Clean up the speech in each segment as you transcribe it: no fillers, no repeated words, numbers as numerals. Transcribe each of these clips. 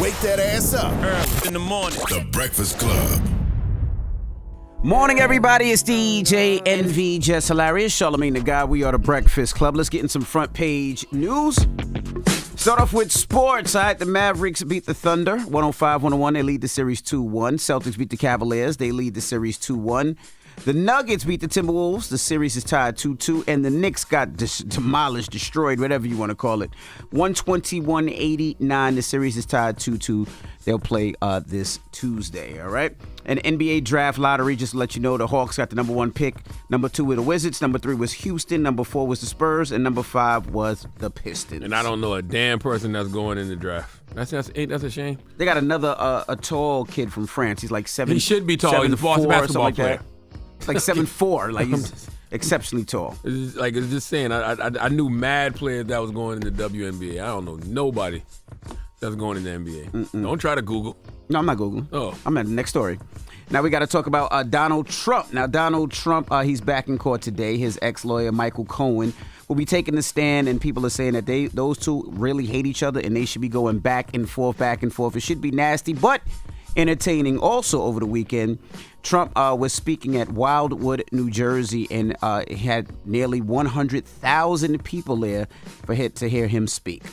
wake that ass up. Early in the morning. The Breakfast Club. Morning, everybody. It's DJ NV, Jess Hilarious, Charlamagne the Guy. We are the Breakfast Club. Let's get in some front page news. Start off with sports. All right, the Mavericks beat the Thunder 105-101. They lead the series 2-1. Celtics beat the Cavaliers. They lead the series 2-1. The Nuggets beat the Timberwolves. The series is tied 2-2. And the Knicks got demolished, destroyed, whatever you want to call it. 121-89. The series is tied 2-2. They'll play this Tuesday, all right? An NBA draft lottery, just to let you know, the Hawks got the number 1 pick. Number 2 were the Wizards. Number 3 was Houston. Number 4 was the Spurs. And number 5 was the Pistons. And I don't know a damn person that's going in the draft. That's a shame. They got another a tall kid from France. He's like 7. He should be tall. He's a Boston basketball player. Like 7'4". Like he's exceptionally tall. It's just saying. I knew mad players that was going in the WNBA. I don't know nobody that's going in the NBA. Mm-mm. Don't try to Google. No, I'm not Googling. Oh, I'm at the next story. Now we got to talk about Donald Trump. Now Donald Trump, he's back in court today. His ex-lawyer Michael Cohen will be taking the stand, and people are saying that those two really hate each other, and they should be going back and forth. It should be nasty, but entertaining. Also over the weekend, Trump was speaking at Wildwood, New Jersey, and had nearly 100,000 people there to hear him speak.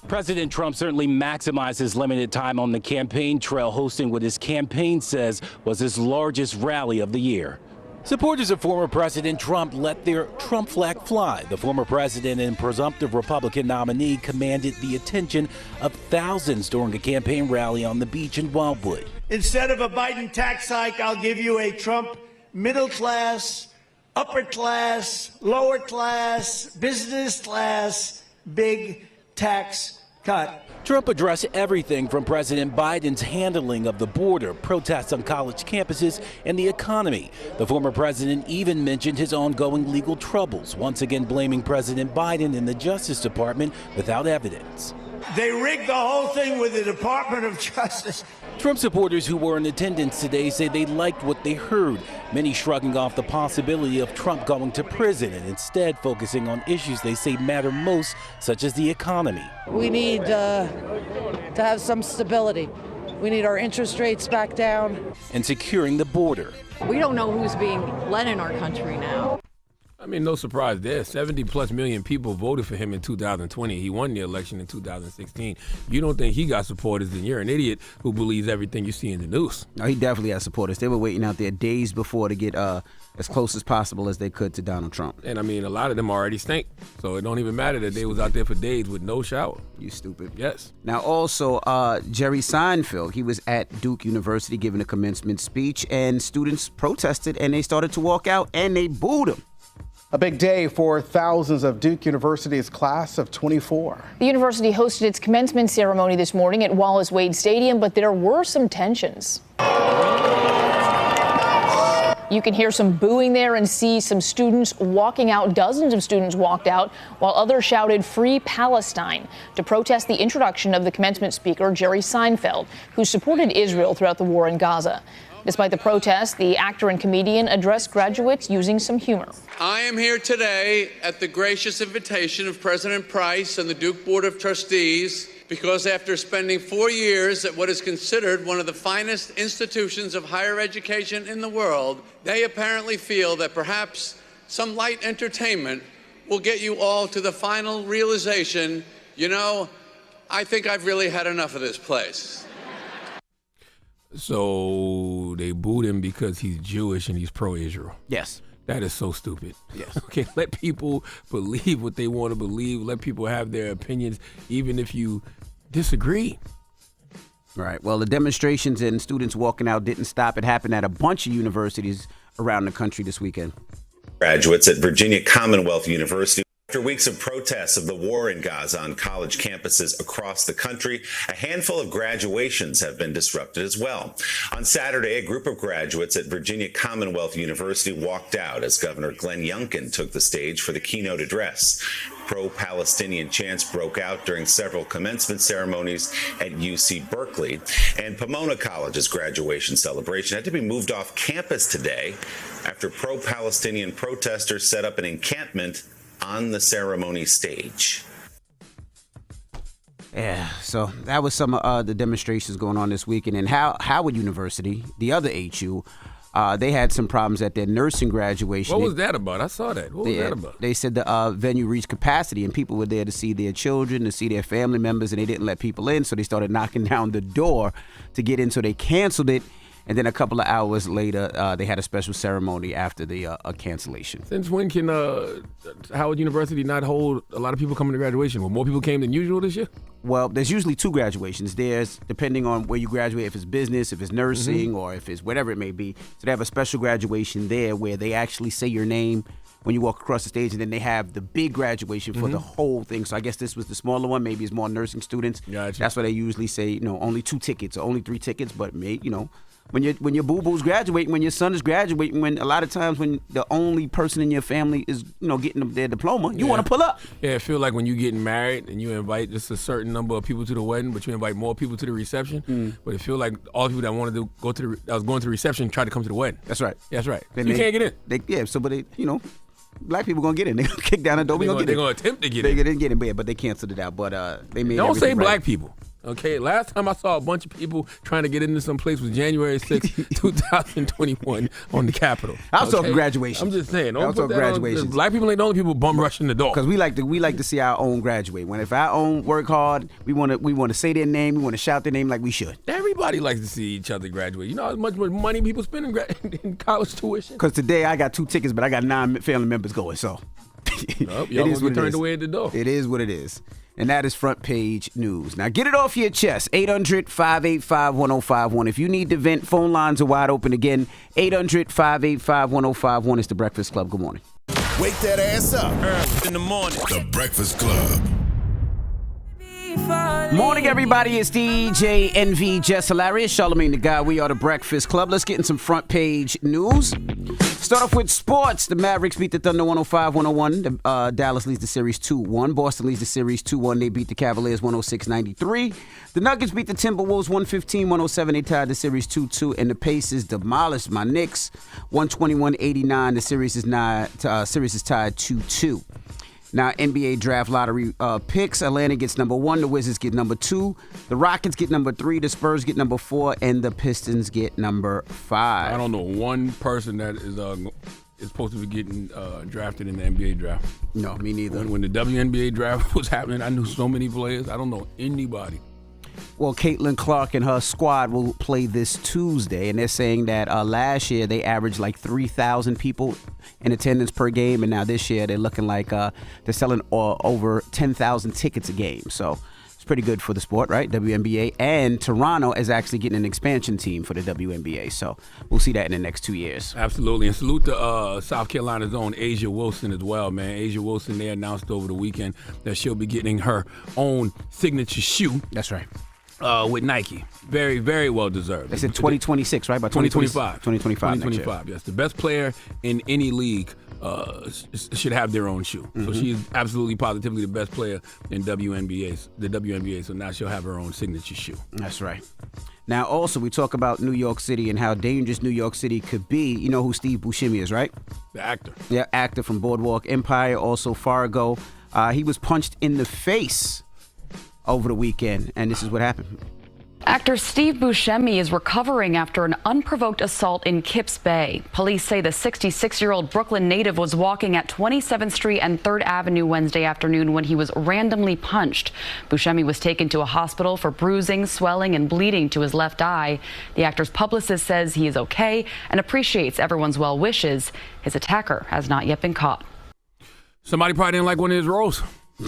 President Trump certainly maximized his limited time on the campaign trail, hosting what his campaign says was his largest rally of the year. Supporters of former President Trump let their Trump flag fly. The former president and presumptive Republican nominee commanded the attention of thousands during a campaign rally on the beach in Wildwood. Instead of a Biden tax hike, I'll give you a Trump middle class, upper class, lower class, business class, big tax cut. Trump addressed everything from President Biden's handling of the border, protests on college campuses, and the economy. The former president even mentioned his ongoing legal troubles, once again blaming President Biden and the Justice Department without evidence. They rigged the whole thing with the Department of Justice. Trump supporters who were in attendance today say they liked what they heard, many shrugging off the possibility of Trump going to prison and instead focusing on issues they say matter most, such as the economy. We need to have some stability. We need our interest rates back down. And securing the border. We don't know who's being let in our country now. I mean, no surprise there. 70+ million people voted for him in 2020. He won the election in 2016. You don't think he got supporters, then you're an idiot who believes everything you see in the news. No, he definitely has supporters. They were waiting out there days before to get as close as possible as they could to Donald Trump. And I mean, a lot of them already stink. So it don't even matter that they was out there for days with no shower. You stupid. Yes. Now also, Jerry Seinfeld, he was at Duke University giving a commencement speech, and students protested, and they started to walk out, and they booed him. A big day for thousands of Duke University's class of 24. The university hosted its commencement ceremony this morning at Wallace Wade Stadium, but there were some tensions. You can hear some booing there and see some students walking out. Dozens of students walked out while others shouted "Free Palestine" to protest the introduction of the commencement speaker, Jerry Seinfeld, who supported Israel throughout the war in Gaza. Despite the protest, the actor and comedian addressed graduates using some humor. I am here today at the gracious invitation of President Price and the Duke Board of Trustees because after spending 4 years at what is considered one of the finest institutions of higher education in the world, they apparently feel that perhaps some light entertainment will get you all to the final realization, I think I've really had enough of this place. So they booed him because he's Jewish and he's pro-Israel. Yes. That is so stupid. Yes. Okay, let people believe what they want to believe. Let people have their opinions, even if you disagree. Right. Well, the demonstrations and students walking out didn't stop. It happened at a bunch of universities around the country this weekend. Graduates at Virginia Commonwealth University. After weeks of protests of the war in Gaza on college campuses across the country, a handful of graduations have been disrupted as well. On Saturday, a group of graduates at Virginia Commonwealth University walked out as Governor Glenn Youngkin took the stage for the keynote address. Pro-Palestinian chants broke out during several commencement ceremonies at UC Berkeley, and Pomona College's graduation celebration had to be moved off campus today after pro-Palestinian protesters set up an encampment on the ceremony stage. Yeah, so that was some of the demonstrations going on this weekend. And Howard University, the other HU, they had some problems at their nursing graduation. What was that about? I saw that. What was that about? They said the venue reached capacity, and people were there to see their children, to see their family members, and they didn't let people in, so they started knocking down the door to get in, so they canceled it. And then a couple of hours later, they had a special ceremony after the cancellation. Since when can Howard University not hold a lot of people coming to graduation? Well, more people came than usual this year? Well, there's usually 2 graduations. There's, depending on where you graduate, if it's business, if it's nursing, or if it's whatever it may be. So they have a special graduation there where they actually say your name when you walk across the stage, and then they have the big graduation for the whole thing. So I guess this was the smaller one. Maybe it's more nursing students. Gotcha. That's why they usually say, only 2 tickets or only 3 tickets, but when your boo-boo's graduating, when your son is graduating, when a lot of times when the only person in your family is, getting their diploma, you want to pull up. Yeah, it feel like when you getting married and you invite just a certain number of people to the wedding, but you invite more people to the reception. But it feel like all the people that wanted to go to that was going to the reception tried to come to the wedding. That's right. That's right. So you can't get in. Black people gonna get in. They gonna kick down the door. They're gonna attempt to get in. They didn't get in, but they canceled it out. But they made. Don't say right. black people. Okay, last time I saw a bunch of people trying to get into some place was January 6, 2021 on the Capitol. I was talking graduation. I'm just saying. I was talking graduation. Black people ain't the only people bum rushing the door. Because we like to see our own graduate. When if our own work hard, we want to say their name, we want to shout their name like we should. Everybody likes to see each other graduate. You know how much money people spend in college tuition? Because today I got 2 tickets, but I got 9 family members going. So y'all gonna get turned away at the door. It is what it is. And that is Front Page News. Now, get it off your chest. 800-585-1051. If you need to vent, phone lines are wide open again. 800-585-1051 is The Breakfast Club. Good morning. Wake that ass up. In the morning. The Breakfast Club. Morning, everybody. It's DJ NV Jess Hilarious, Charlamagne the Guy. We are The Breakfast Club. Let's get in some Front Page News. Start off with sports. The Mavericks beat the Thunder 105-101. Dallas leads the series 2-1. Boston leads the series 2-1. They beat the Cavaliers 106-93. The Nuggets beat the Timberwolves 115-107. They tied the series 2-2. And the Pacers demolished my Knicks 121-89. The series is tied 2-2. Now, NBA draft lottery picks. Atlanta gets number 1. The Wizards get number 2. The Rockets get number 3. The Spurs get number 4. And the Pistons get number 5. I don't know one person that is supposed to be getting drafted in the NBA draft. No, me neither. When the WNBA draft was happening, I knew so many players. I don't know anybody. Well, Caitlin Clark and her squad will play this Tuesday, and they're saying that last year they averaged like 3,000 people in attendance per game, and now this year they're looking like they're selling over 10,000 tickets a game. So it's pretty good for the sport, right? WNBA. And Toronto is actually getting an expansion team for the WNBA, so we'll see that in the next 2 years. Absolutely, and salute to South Carolina's own Asia Wilson as well, man. Asia Wilson, they announced over the weekend that she'll be getting her own signature shoe. That's right. With Nike. Very, very well deserved. They said 2026, right? By 2025. 2025, yes. The best player in any league should have their own shoe. So she's absolutely positively the best player in the WNBA. So now she'll have her own signature shoe. That's right. Now, also, we talk about New York City and how dangerous New York City could be. You know who Steve Buscemi is, right? The actor. Yeah, actor from Boardwalk Empire, also Fargo. He was punched in the face over the weekend, and this is what happened. Actor Steve Buscemi is recovering after an unprovoked assault in Kips Bay. Police say the 66-year-old Brooklyn native was walking at 27th Street and 3rd Avenue Wednesday afternoon when he was randomly punched. Buscemi was taken to a hospital for bruising, swelling, and bleeding to his left eye. The actor's publicist says he is okay and appreciates everyone's well wishes. His attacker has not yet been caught. Somebody probably didn't like one of his roles.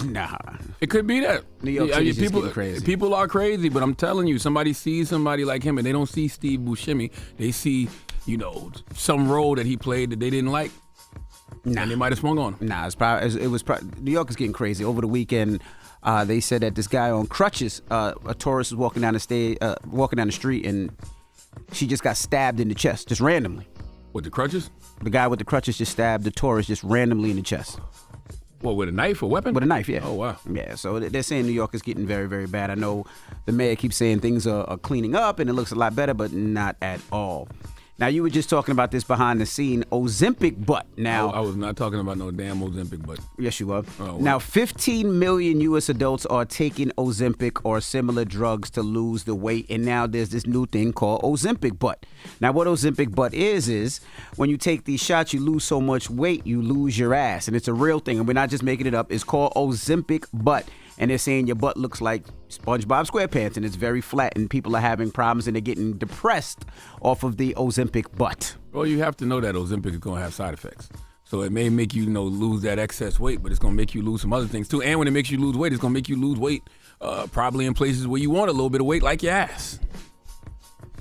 Nah. It could be that. New York City's just getting crazy. People are crazy, but I'm telling you, somebody sees somebody like him and they don't see Steve Buscemi. They see, some role that he played that they didn't like. Nah. And they might have swung on him. Nah, New York is getting crazy. Over the weekend, they said that this guy on crutches, a tourist was walking down the street, and she just got stabbed in the chest, just randomly. With the crutches? The guy with the crutches just stabbed the tourist just randomly in the chest. What, with a knife or weapon? With a knife, yeah. Oh, wow. Yeah, so they're saying New York is getting very, very bad. I know the mayor keeps saying things are cleaning up and it looks a lot better, but not at all. Now, you were just talking about this behind the scene, Ozempic butt. Now, I was not talking about no damn Ozempic butt. Yes, you were. Oh, well. Now, 15 million U.S. adults are taking Ozempic or similar drugs to lose the weight, and now there's this new thing called Ozempic butt. Now, what Ozempic butt is when you take these shots, you lose so much weight, you lose your ass, and it's a real thing, and we're not just making it up. It's called Ozempic butt. And they're saying your butt looks like SpongeBob SquarePants, and it's very flat, and people are having problems, and they're getting depressed off of the Ozempic butt. Well, you have to know that Ozempic is going to have side effects. So it may make you, lose that excess weight, but it's going to make you lose some other things too. And when it makes you lose weight, it's going to make you lose weight probably in places where you want a little bit of weight, like your ass.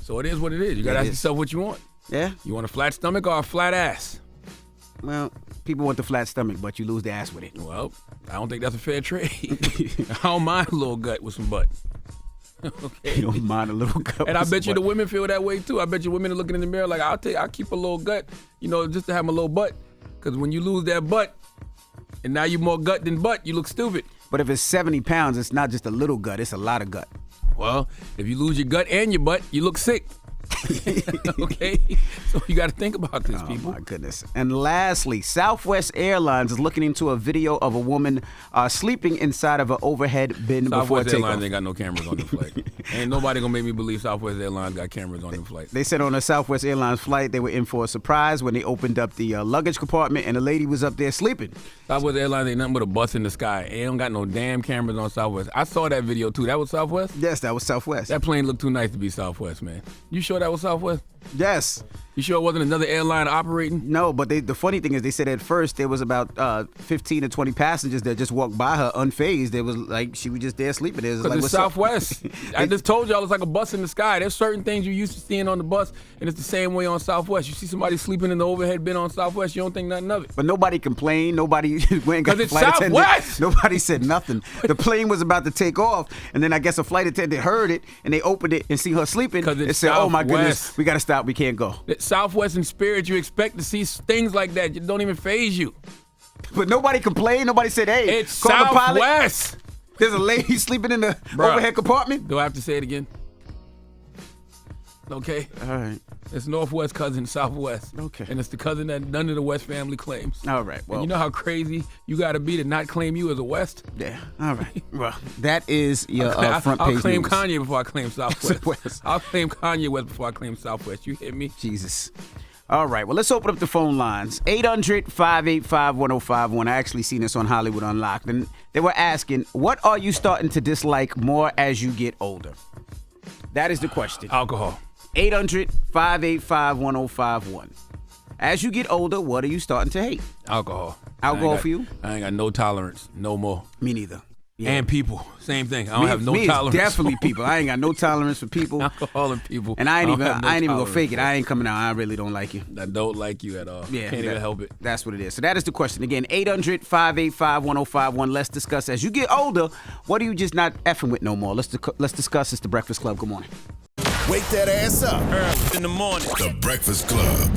So it is what it is. You got to ask yourself what you want. Yeah? You want a flat stomach or a flat ass? Well, people want the flat stomach, but you lose the ass with it. Well, I don't think that's a fair trade. I don't mind a little gut with some butt. Okay. You don't mind a little gut. And I bet you the women feel that way too. I bet you women are looking in the mirror like, I'll keep a little gut, just to have my little butt. Because when you lose that butt, and now you're more gut than butt, you look stupid. But if it's 70 pounds, it's not just a little gut, it's a lot of gut. Well, if you lose your gut and your butt, you look sick. Okay, so you got to think about this, people. Oh my goodness. And lastly, Southwest Airlines is looking into a video of a woman sleeping inside of an overhead bin before Southwest takeoff. Airlines ain't got no cameras on the flight. Ain't nobody gonna make me believe Southwest Airlines got cameras on their flight. They said on a Southwest Airlines flight they were in for a surprise when they opened up the luggage compartment and the lady was up there sleeping. Southwest Airlines ain't nothing but a bus in the sky. They don't got no damn cameras on Southwest. I saw that video too. That was Southwest? Yes, that was Southwest. That plane looked too nice to be Southwest, man. You sure that was Southwest? Yes. You sure it wasn't another airline operating? No, but the funny thing is they said at first there was about 15 to 20 passengers that just walked by her unfazed. It was like she was just there sleeping. It was like, it's Southwest. I just told y'all it's like a bus in the sky. There's certain things you're used to seeing on the bus, and it's the same way on Southwest. You see somebody sleeping in the overhead bin on Southwest, you don't think nothing of it. But nobody complained. Nobody went and got the flight Southwest. attendant. Nobody said nothing. The plane was about to take off, and then I guess a flight attendant heard it, and they opened it and see her sleeping. They said, "Oh my goodness, we got to stop. We can't go." Southwest and Spirit, you expect to see things like that. It don't even faze you. But nobody complained. Nobody said, "Hey, it's call Southwest." The pilot. There's a lady sleeping in the overhead compartment. Do I have to say it again? Okay. All right. It's Northwest cousin, Southwest. Okay. And it's the cousin that none of the West family claims. All right. Well, and you know how crazy you got to be to not claim you as a West? Yeah. All right. Well, that is your front page I'll claim news. Kanye before I claim Southwest. I'll claim Kanye West before I claim Southwest. You hear me? Jesus. All right. Well, let's open up the phone lines. 800-585-1051. I actually seen this on Hollywood Unlocked. And they were asking, what are you starting to dislike more as you get older? That is the question. Alcohol. 800-585-1051. As you get older, what are you starting to hate? Alcohol. Alcohol for you? I ain't got no tolerance. No more. Me neither. Yeah. And people. Same thing. I don't have no tolerance. Definitely people. I ain't got no tolerance for people. Alcohol and people. And I ain't even gonna fake it. I ain't coming out. I really don't like you. I don't like you at all. Yeah, Can't even help it. That's what it is. So that is the question. Again, 800-585-1051. Let's discuss. As you get older, what are you just not effing with no more? Let's discuss. It's the Breakfast Club. Good morning. Wake that ass up. Early in the morning. The Breakfast Club.